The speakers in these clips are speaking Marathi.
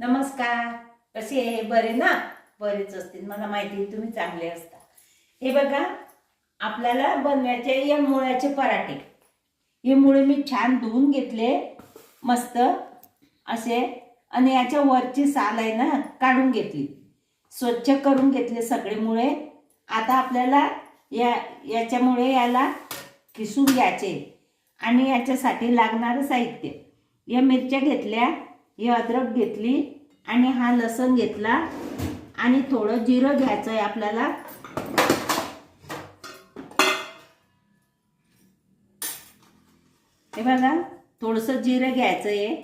नमस्कार. कसे आहे? बरे ना? बरेच असतील, मला माहिती आहे तुम्ही चांगले असता. हे बघा, आपल्याला बनवायचे या मुळ्याचे पराठे. हे मुळे मी छान धुवून घेतले मस्त असे, आणि याच्या वरची साल आहे ना काढून घेतली, स्वच्छ करून घेतले सगळे मुळे. आता आपल्याला याच्यामुळे याला किसून घ्यायचे. आणि याच्यासाठी लागणारं साहित्य, या मिरच्या घेतल्या, ही अद्रक घेतली, आणि हा लसूण घेतला, आणि थोडं जिरं घ्यायचं आहे आपल्याला. हे बघा, थोडंसं जिरं घ्यायचं आहे.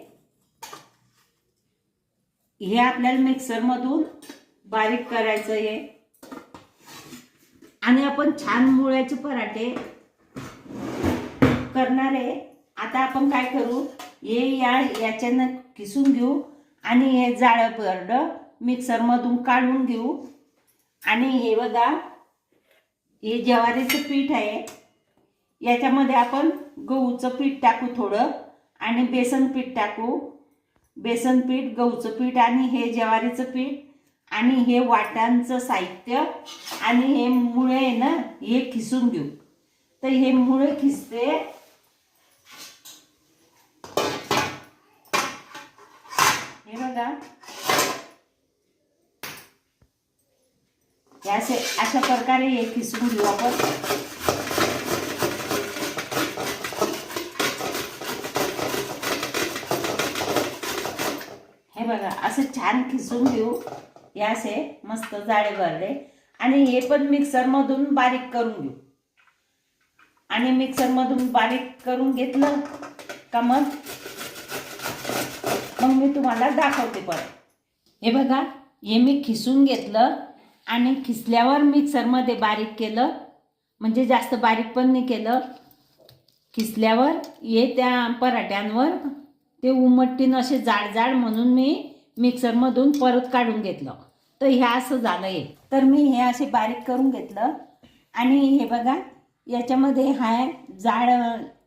हे आपल्याला मिक्सरमधून बारीक करायचं आहे. आणि आपण छान मुळ्याचे पराठे करणार आहे. आता आपण काय करू, हे याच्यानं किसून घेऊ, आणि हे जाळं भरडं मिक्सरमधून काढून घेऊ. आणि हे बघा, हे ज्वारीचं पीठ आहे, याच्यामध्ये आपण गहूचं पीठ टाकू थोडं, आणि बेसन पीठ टाकू. बेसन पीठ, गहूचं पीठ, आणि हे ज्वारीचं पीठ, आणि हे वाटांचं साहित्य, आणि हे मुळे आहे ना हे खिसून घेऊ. तर हे मुळे खिसते. हे बघा, अशा प्रकारे हे खिसून घेऊ आपण. हे बघा, असं छान खिसून घेऊ. हे असे मस्त जाडे भरले. आणि हे पण मिक्सरमधून बारीक करून घेऊ. आणि मिक्सरमधून बारीक करून घेतलं का मग मी तुम्हाला दाखवते परत. हे बघा, हे मी खिसून घेतलं, आणि खिसल्यावर मिक्सरमध्ये बारीक केलं, म्हणजे जास्त बारीक पण नाही केलं. खिसल्यावर हे त्या पराठ्यांवर ते उमटतीन असे जाड जाड, म्हणून मी मिक्सरमधून परत काढून घेतलं. तर हे असं झालं आहे. तर मी हे असे बारीक करून घेतलं. आणि हे बघा, याच्यामध्ये हाय जाड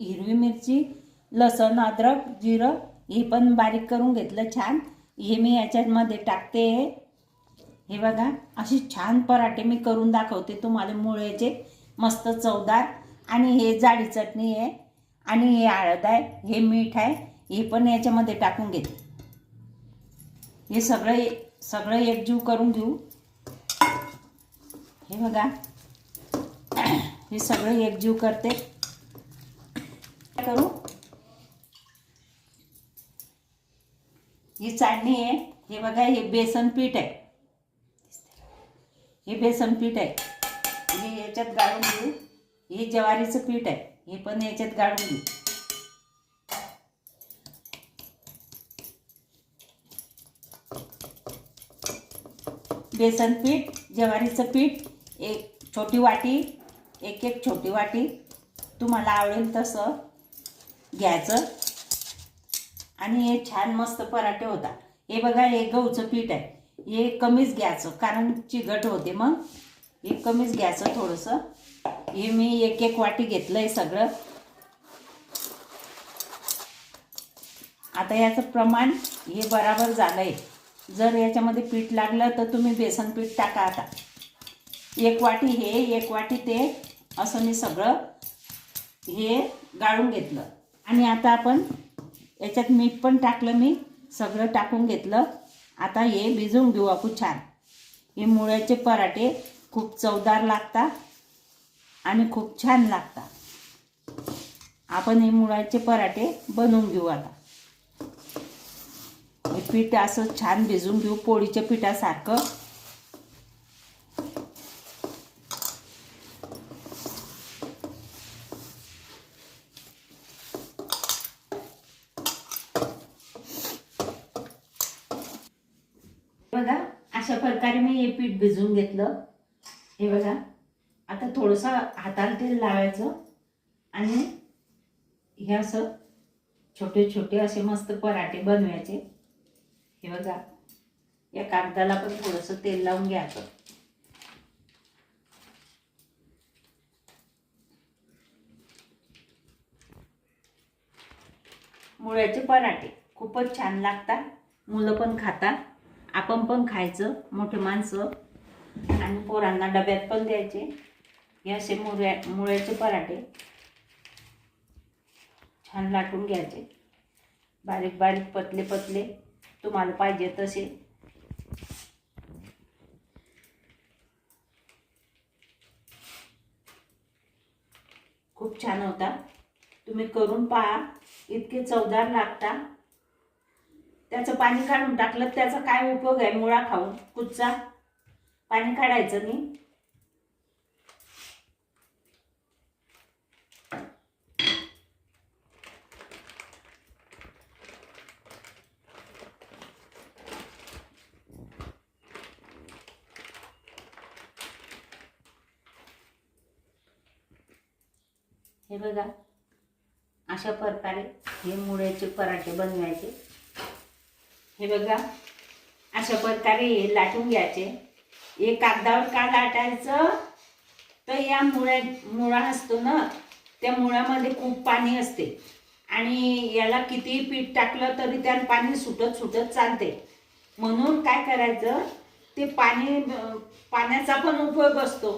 हिरवी मिरची, लसूण, अद्रक, जिरं, हे पण बारीक करून घेतलं छान. हे मी याच्यामध्ये टाकते. हे बघा, असे छान पराठे मी करून दाखवते तुम्हाला मुळ्याचे, मस्त चवदार. आणि हे जाडी चटणी आहे, आणि हे हळद आहे, हे मीठ आहे, हे पण याच्यामध्ये टाकून घेते. हे सगळं एकजीव करून घेऊ. हे बघा, हे सगळं एकजीव करते. करू, ही चाळणी आहे. हे बघा, हे बेसन पीठ आहे, हे बेसन पीठ आहे, हे याच्यात गाळून घेऊ. हे ज्वारीचं पीठ आहे, हे पण याच्यात गाळून घेऊ. बेसन पीठ, ज्वारीचं पीठ, एक छोटी वाटी, एक छोटी वाटी, तुम्हाला आवडेल तसं घ्यायचं. आणि हे छान मस्त पराठे होतात. हे बघा, हे गहूचं पीठ आहे, हे कमीच घ्यायचं, कारण चिकट होते. मग हे कमीच घ्यायचं थोडंसं. हे मी एक वाटी घेतलंय सगळं. आता याचं प्रमाण हे बराबर झालंय. जर याच्यामध्ये पीठ लागलं तर तुम्ही बेसन पीठ टाका. आता एक वाटी हे, एक वाटी ते, असं मी सगळं हे गाळून घेतलं. आणि आता आपण याच्यात मीठ पण टाकलं, मी सगळं टाकून घेतलं. आता हे भिजवून घेऊ आपण छान. हे मुळ्याचे पराठे खूप चवदार लागतात आणि खूप छान लागतात. आपण हे मुळ्याचे पराठे बनवून घेऊ. आता हे पीठ असं छान भिजवून घेऊ, पोळीच्या पिठासारखं. बघा, अशा प्रकारे मी हे पीठ भिजवून घेतलं. हे बघा, आता थोडंसं हाताला तेल लावायचं, आणि हे असं छोटे छोटे असे मस्त पराठे बनवायचे. हे बघा, या कागदाला पण थोडंसं तेल लावून घ्यायचं. मुळ्याचे पराठे खूपच छान लागतात. मुलं पण खाता, आपण पण खायचं, मोठे माणसं, आणि पोरांना डब्यात पण द्यायचे. हे असे मुळ्याचे पराठे छान लाटून घ्यायचे, बारीक बारीक पतले पतले तुम्हाला पाहिजे तसे. खूप छान होता, तुम्ही करून पहा, इतके चवदार लागता. त्याचं पाणी काढून टाकलं त्याचा काय उपयोग आहे? मुळा खाऊन कुच्चा पाणी काढायचं नाही. हे बघा, अशा प्रकारे हे मुळ्याचे पराठे बनवायचे. हे बघा, अशा प्रकारे हे लाटून घ्यायचे. हे कागदावर का लाटायचं? तर या मुळा असतो ना, त्या मुळामध्ये खूप पाणी असते आणि याला कितीही पीठ टाकलं तरी त्याला पाणी सुटत सुटत चालते. म्हणून काय करायचं, ते पाण्याचा पण उपयोग असतो,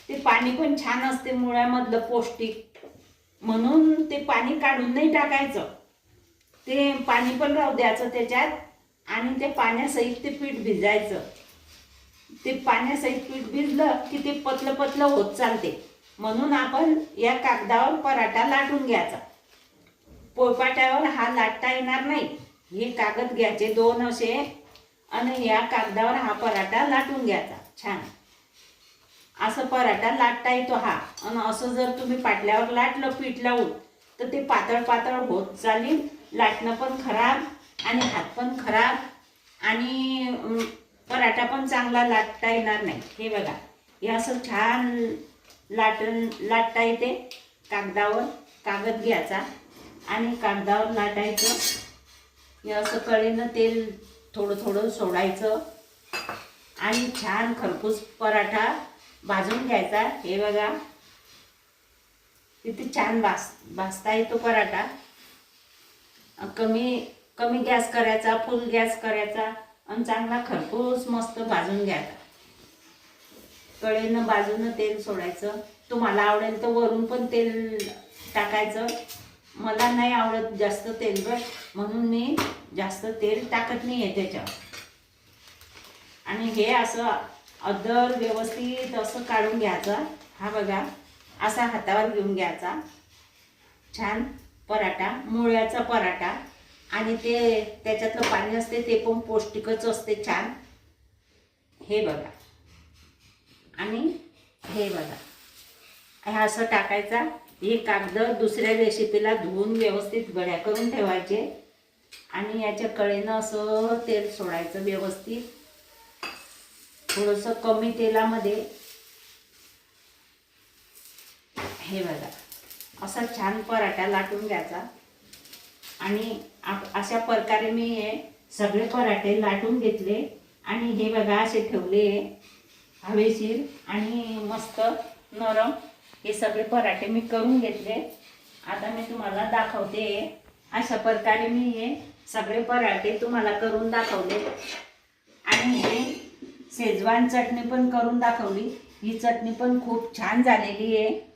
ते पाणी पण छान असते मुळ्यामधलं पौष्टिक. म्हणून ते पाणी काढून नाही टाकायचं, ते पाणी पण राहू द्यायचं त्याच्यात, आणि ते पाण्यासहित ते पीठ भिजायचं. ते पाण्यासहित पीठ भिजलं की ते पतलं पतलं होत चालते. म्हणून आपण या कागदावर पराठा लाटून घ्यायचा. पोळपाट्यावर हा लाटता येणार नाही. हे कागद घ्यायचे 2 असे, आणि या कागदावर हा पराठा लाटून घ्यायचा छान. असं पराठा लाटता येतो हा. आणि असं जर तुम्ही पाटल्यावर लाटलं पीठ लावून तर ते पातळ पातळ होत चालेल. लाटणं पण खराब आणि हात पण खराब, आणि पराठा पण चांगला लाटता येणार नाही. हे बघा, हे असं छान लाटता येते. कागदावर कागद घ्यायचा आणि कागदावर लाटायचं. हे असं कळीनं तेल थोडं थोडं सोडायचं आणि छान खरपूस पराठा भाजून घ्यायचा. हे बघा, किती छान भाजता येतो पराठा. कमी गॅस करायचा, फुल गॅस करायचा, आणि चांगला खरपूस मस्त भाजून घ्यायचा. कढईनं बाजूनं तेल सोडायचं. तुम्हाला आवडेल तर वरून पण तेल टाकायचं. मला नाही आवडत जास्त तेलकट, म्हणून मी जास्त तेल टाकत नाही आहे त्याच्यावर. आणि हे असं अदर व्यवस्थित असं काढून घ्यायचं. हा बघा, असा हातावर घेऊन घ्यायचा. छान पराठा, मुळ्याचा पराठा, आणि ते त्याच्यातलं पाणी असते ते पण पौष्टिकच असते छान. हे बघा, आणि हे बघा, हे असं टाकायचा. हे कागद दुसऱ्या रेसिपीला धुवून व्यवस्थित गड्या करून ठेवायचे, आणि याच्या कडेनं असं तेल सोडायचं व्यवस्थित, थोडंसं कमी तेलामध्ये. हे बघा, असा छान पराठा लाटून घ्यायचा. आणि अशा प्रकारे मी हे सगळे पराठे लाटून घेतले, आणि हे बघा असे ठेवले हवेशीर आणि मस्त नरम. हे सगळे पराठे मी करून घेतले. आता मी तुम्हाला दाखवते. अशा प्रकारे मी हे सगळे पराठे तुम्हाला करून दाखवले. आणि हे शेजवान चटणी पण करून दाखवली. ही चटणी पण खूप छान झालेली आहे.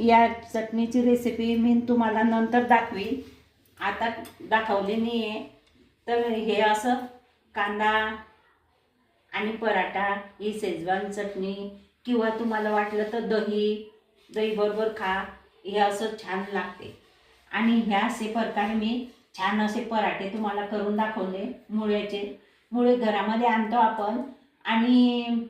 या चटणीची रेसिपी मी तुम्हाला नंतर दाखवीन, आता दाखवली नाही आहे. तर हे असं कांदा आणि पराठा, ही शेजवान चटणी, किंवा तुम्हाला वाटलं तर दही बरोबर खा. हे असं छान लागते. आणि ह्या असे प्रकारे मी छान असे पराठे तुम्हाला करून दाखवले. मुळे घरामध्ये आणतो आपण, आणि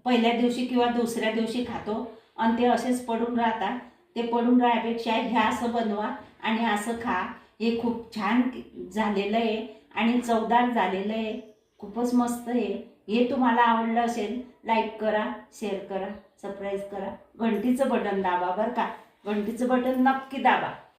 पहिल्या दिवशी किंवा दुसऱ्या दिवशी खातो, आणि ते असेच पडून राहतात. ते पडून राहण्यापेक्षा ह्या असं बनवा आणि असं खा. हे खूप छान झालेलं आहे आणि चवदार झालेलं आहे. खूपच मस्त आहे. हे तुम्हाला आवडलं असेल, लाईक करा, शेअर करा, सबस्क्राईब करा, घंटीचं बटन दाबा बरं का. घंटीचं बटन नक्की दाबा.